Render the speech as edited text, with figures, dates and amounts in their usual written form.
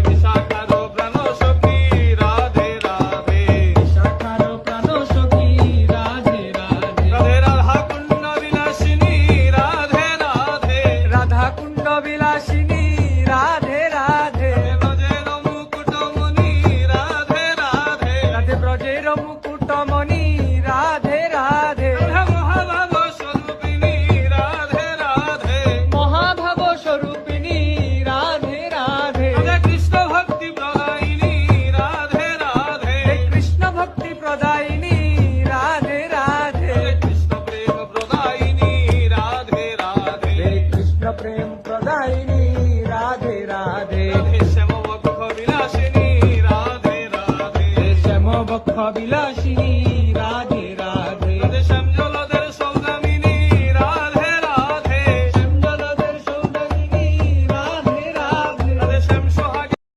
বিশাখারো প্রাণ সখী রাধে রাধে, বিশাখারো প্রাণ সখী রাধে রাধে, রাধে রাধা কুণ্ড বিলাসিনী রাধে রাধে, রাধা কুণ্ড বিলাসিনী রাধে রাধে, ব্রজের মুকুটমণি রাধে রাধে, রাধে ব্রজের মুকুটমণি রাধে রাধে, রাধা মহাভাব স্বরূপিণী রাধে রাধে, মহাভাব স্বরূপিণী রাধে রাধে, রাধে কৃষ্ণ ভক্তি প্রদায়িনী রাধে রাধে, কৃষ্ণ ভক্তি প্রদায়িনী রাধে রাধে, কৃষ্ণ প্রেম প্রদায়িনী রাধে রাধে, কৃষ্ণ প্রেম প্রদায়িনী রাধে রাধে, রাধে শ্যাম বক্ষ বিলাসিনী রাধে রাধে, শ্যাম বক্ষ বিলাসিনী